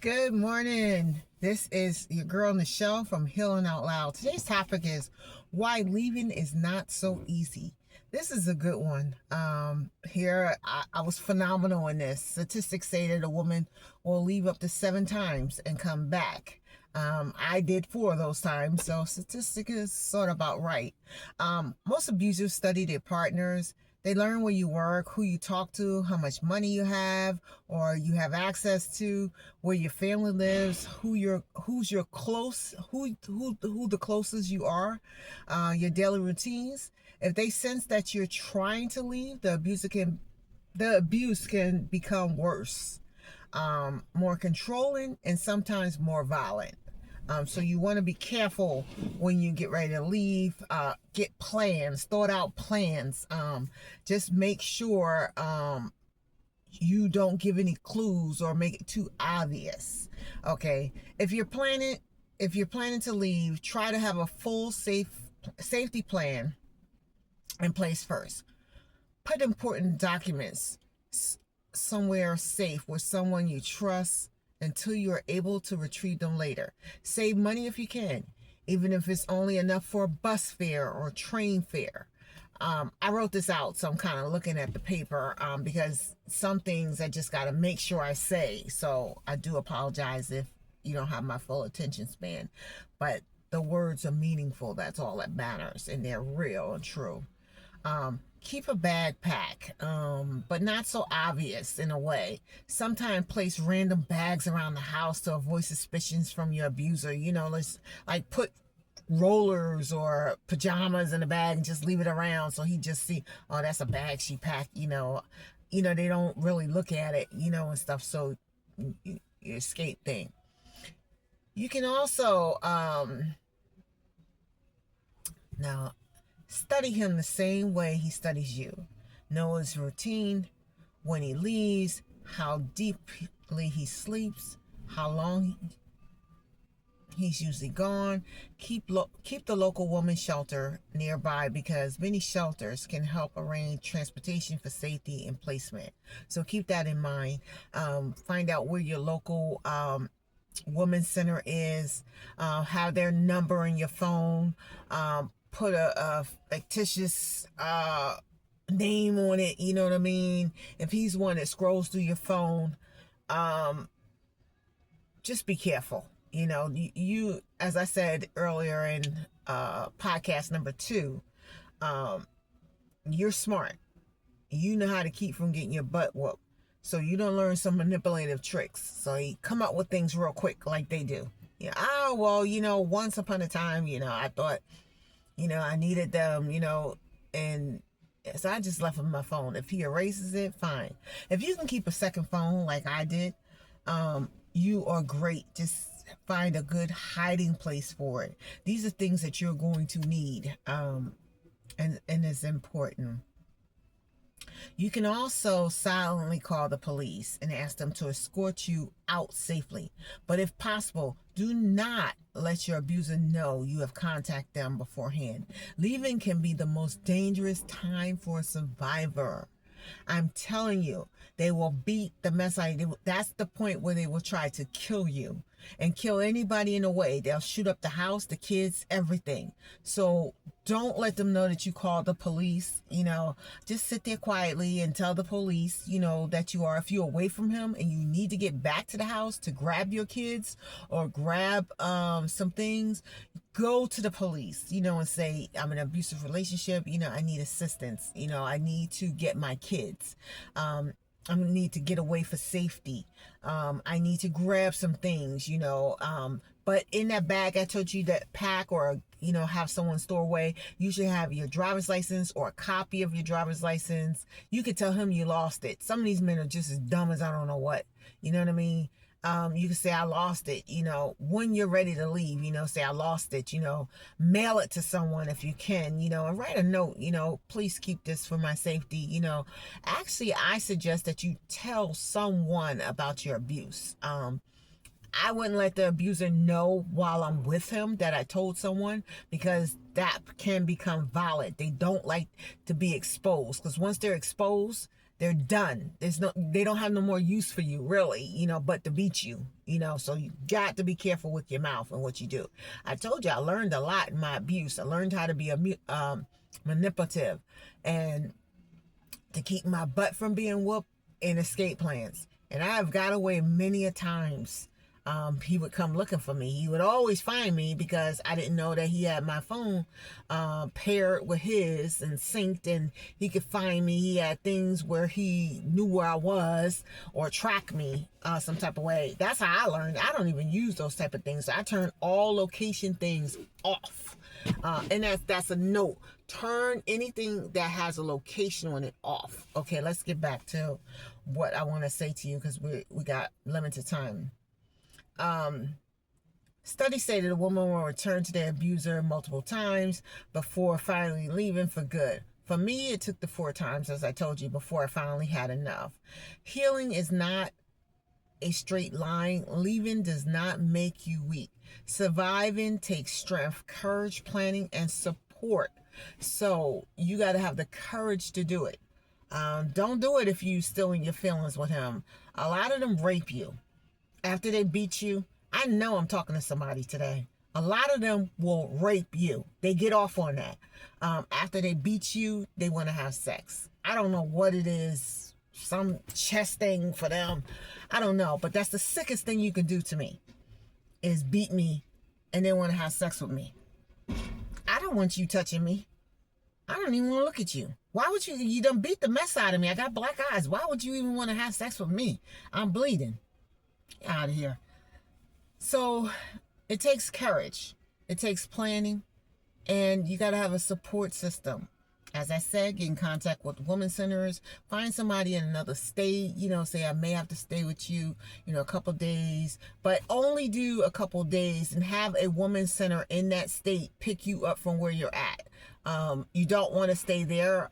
Good morning. This is your girl Nichelle from Healing Out Loud. Today's topic is why leaving is not so easy. This is a good one. I was phenomenal in this. Statistics say that a woman will leave up to 7 times and come back. I did 4 of those times, so statistic is sort of about right. Most abusers study their partners. They learn where you work, who you talk to, how much money you have or you have access to, where your family lives, who's your close, who the closest you are, your daily routines. If they sense that you're trying to leave, the abuse can become worse, more controlling, and sometimes more violent. So you want to be careful when you get ready to leave. Get plans, thought out plans. Just make sure you don't give any clues or make it too obvious. Okay, if you're planning to leave, try to have a full safety plan in place first. Put important documents somewhere safe with someone you trust until you are able to retrieve them later. Save money if you can, even if it's only enough for a bus fare or train fare. I wrote this out, so I'm kind of looking at the paper because some things I just got to make sure I say. So I do apologize if you don't have my full attention span, but the words are meaningful. That's all that matters, and they're real and true. Keep a backpack, but not so obvious in a way. Sometimes place random bags around the house to avoid suspicions from your abuser. Let's like put rollers or pajamas in a bag and just leave it around so he just see, oh, that's a bag she packed. They don't really look at it, and stuff. So your escape thing. You can also now study him the same way he studies you. Know his routine, when he leaves, how deeply he sleeps, how long he's usually gone. Keep the local woman shelter nearby because many shelters can help arrange transportation for safety and placement. So keep that in mind. Find out where your local women's center is. Have their number in your phone. Put a fictitious name on it, you know what I mean? If he's one that scrolls through your phone, just be careful. You as I said earlier in podcast number 2, you're smart. You know how to keep from getting your butt whooped. So you don't learn some manipulative tricks. So you come up with things real quick like they do. Once upon a time, I thought I needed them, and so I just left him my phone. If he erases it, fine. If you can keep a second phone like I did, you are great. Just find a good hiding place for it. These are things that you're going to need, and it's important. You can also silently call the police and ask them to escort you out safely. But if possible, do not let your abuser know you have contacted them beforehand. Leaving can be the most dangerous time for a survivor. I'm telling you, they will beat the mess out of you. That's the point where they will try to kill you and kill anybody in the way. They'll shoot up the house, the kids, everything. So don't let them know that you called the police. Just sit there quietly and tell the police, that you are, if you're away from him and you need to get back to the house to grab your kids or grab some things, go to the police, and say, I'm in an abusive relationship, I need assistance, I need to get my kids. I need to get away for safety. I need to grab some things, but in that bag I told you that pack or, have someone store away, you should have your driver's license or a copy of your driver's license. You could tell him you lost it. Some of these men are just as dumb as I don't know what, you know what I mean? You can say, I lost it, when you're ready to leave, say, I lost it, mail it to someone if you can, and write a note, please keep this for my safety, Actually, I suggest that you tell someone about your abuse. I wouldn't let the abuser know while I'm with him that I told someone, because that can become violent. They don't like to be exposed, because once they're exposed, They're done. They don't have no more use for you, really, but to beat you, so you got to be careful with your mouth and what you do. I told you I learned a lot in my abuse. I learned how to be manipulative and to keep my butt from being whooped and escape plans. And I have got away many a times. He would come looking for me. He would always find me because I didn't know that he had my phone paired with his and synced, and he could find me. He had things where he knew where I was or track me some type of way. That's how I learned. I don't even use those type of things. I turn all location things off. And that's a note. Turn anything that has a location on it off. Okay, let's get back to what I want to say to you because we got limited time. Studies say that a woman will return to their abuser multiple times before finally leaving for good. For me, it took the 4 times, as I told you, before I finally had enough. Healing is not a straight line. Leaving does not make you weak. Surviving takes strength, courage, planning, and support. So you got to have the courage to do it. Don't do it if you still in your feelings with him. A lot of them rape you. After they beat you, I know I'm talking to somebody today. A lot of them will rape you. They get off on that. After they beat you, they want to have sex. I don't know what it is. Some chest thing for them. I don't know. But that's the sickest thing you can do to me. Is beat me and then want to have sex with me. I don't want you touching me. I don't even want to look at you. Why would you? You done beat the mess out of me. I got black eyes. Why would you even want to have sex with me? I'm bleeding. Out of here. So it takes courage. It takes planning. And you got to have a support system. As I said, get in contact with women centers. Find somebody in another state. Say I may have to stay with you, a couple days. But only do a couple days and have a woman center in that state pick you up from where you're at. You don't want to stay there.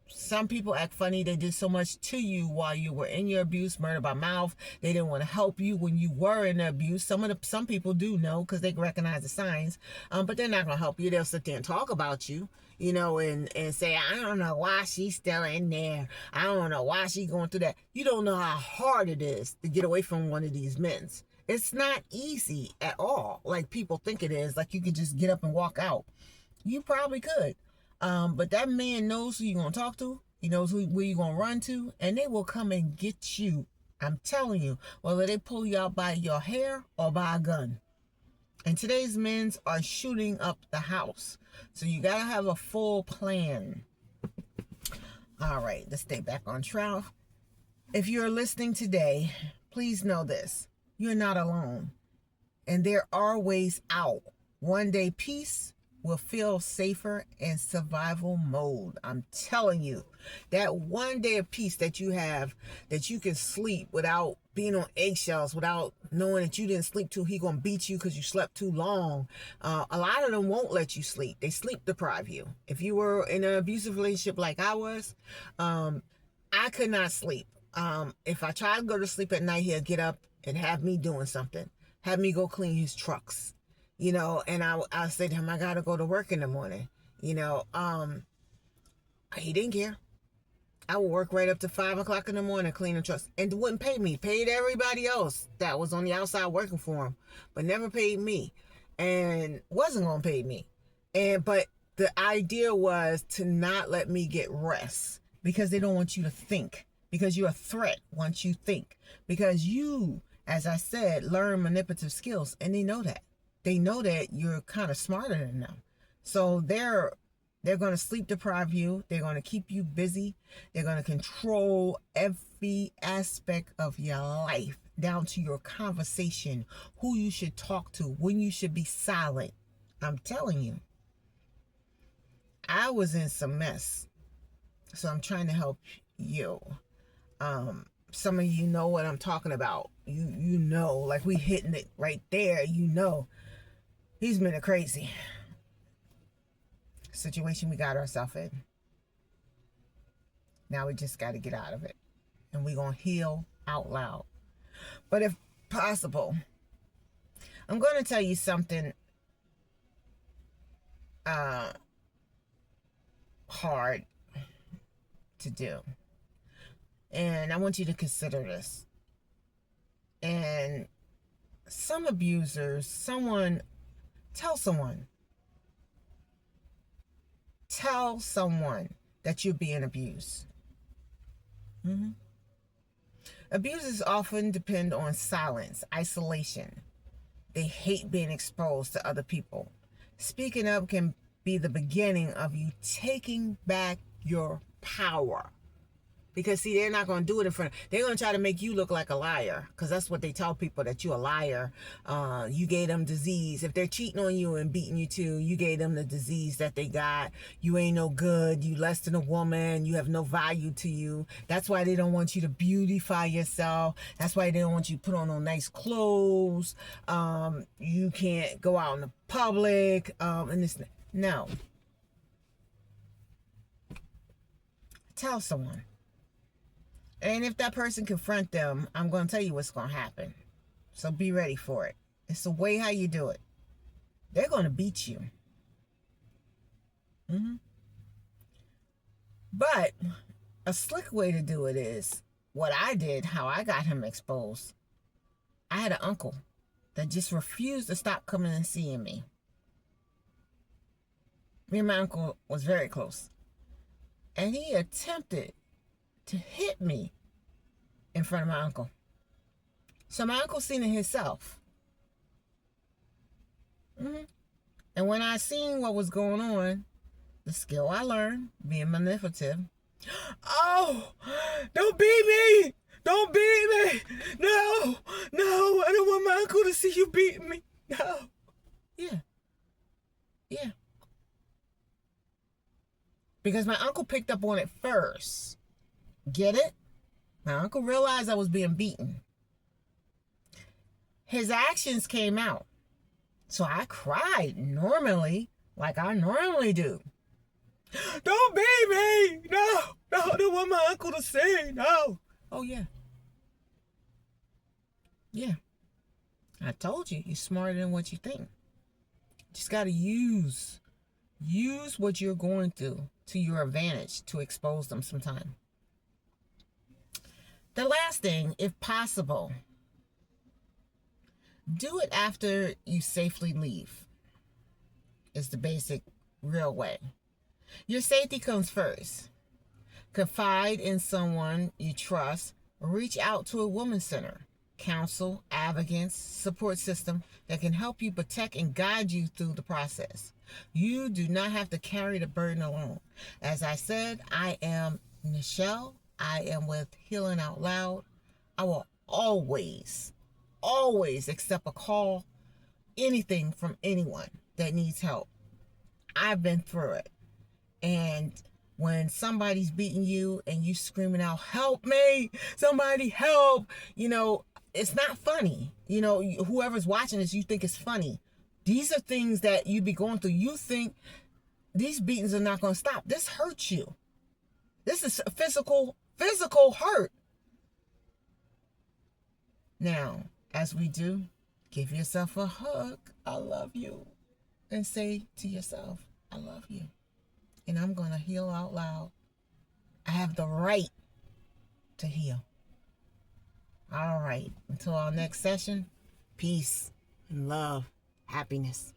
Some people act funny. They did so much to you while you were in your abuse, murder by mouth. They didn't want to help you when you were in the abuse. Some people do know because they recognize the signs, but they're not going to help you. They'll sit there and talk about you, and say, I don't know why she's still in there. I don't know why she's going through that. You don't know how hard it is to get away from one of these men. It's not easy at all, like people think it is. Like you could just get up and walk out. You probably could. But that man knows who you're going to talk to. He knows where you're going to run to. And they will come and get you. I'm telling you. Whether they pull you out by your hair or by a gun. And today's men are shooting up the house. So you got to have a full plan. All right. Let's stay back on track. If you're listening today, please know this. You're not alone. And there are ways out. One day peace will feel safer in survival mode. I'm telling you, that one day of peace that you have, that you can sleep without being on eggshells, without knowing that you didn't sleep till he gonna beat you because you slept too long. A lot of them won't let you sleep. They sleep deprive you. If you were in an abusive relationship like I was, I could not sleep. If I tried to go to sleep at night, he'd get up and have me doing something, have me go clean his trucks. And I said to him, I got to go to work in the morning. He didn't care. I would work right up to 5 o'clock in the morning cleaning trucks and wouldn't pay me. Paid everybody else that was on the outside working for him, but never paid me and wasn't going to pay me. But the idea was to not let me get rest because they don't want you to think, because you're a threat once you think, because you, as I said, learn manipulative skills, and they know that. They know that you're kind of smarter than them. So they're going to sleep deprive you. They're going to keep you busy. They're going to control every aspect of your life, down to your conversation, who you should talk to, when you should be silent. I'm telling you. I was in some mess. So I'm trying to help you. Some of you know what I'm talking about. You know, like we hitting it right there. He's been a crazy situation we got ourselves in. Now we just got to get out of it. And we're going to heal out loud. But if possible, I'm going to tell you something hard to do. And I want you to consider this. And some abusers, tell someone, tell someone that you're being abused. Mm-hmm. Abusers often depend on silence, isolation. They hate being exposed to other people. Speaking up can be the beginning of you taking back your power. Because see, they're not going to do it in front of, they're going to try to make you look like a liar, because that's what they tell people, that you're a liar. You gave them disease. If they're cheating on you and beating you too, you gave them the disease that they got. You ain't no good. You less than a woman. You have no value to you. That's why they don't want you to beautify yourself. That's why they don't want you to put on no nice clothes. You can't go out in the public. And this, no. Tell someone. And if that person confront them, I'm going to tell you what's going to happen. So be ready for it. It's the way how you do it. They're going to beat you. Mm-hmm. But a slick way to do it is what I did, how I got him exposed. I had an uncle that just refused to stop coming and seeing me. Me and my uncle was very close. And he attempted to hit me in front of my uncle. So my uncle seen it himself. Mm-hmm. And when I seen what was going on, the skill I learned, being manipulative. Oh, don't beat me! Don't beat me! No! No! I don't want my uncle to see you beating me! No! Yeah. Yeah. Because my uncle picked up on it first. Get it? My uncle realized I was being beaten. His actions came out. So I cried normally, like I normally do. Don't beat me! No! No, I don't want my uncle to see. No! Oh, yeah. Yeah. I told you, you're smarter than what you think. Just got to use what you're going through to your advantage to expose them sometime. The last thing, if possible, do it after you safely leave. Is the basic, real way. Your safety comes first. Confide in someone you trust. Reach out to a women's center, counsel, advocates, support system that can help you protect and guide you through the process. You do not have to carry the burden alone. As I said, I am Nichelle. I am with Healing Out Loud. I will always accept a call, anything from anyone that needs help. I've been through it. And when somebody's beating you and you screaming out, help me, somebody help, it's not funny. Whoever's watching this, you think it's funny. These are things that you be going through. You think these beatings are not going to stop. This hurts you. This is a physical hurt. Now, as we do, give yourself a hug. I love you. And say to yourself, I love you. And I'm going to heal out loud. I have the right to heal. All right. Until our next session, peace and love, happiness.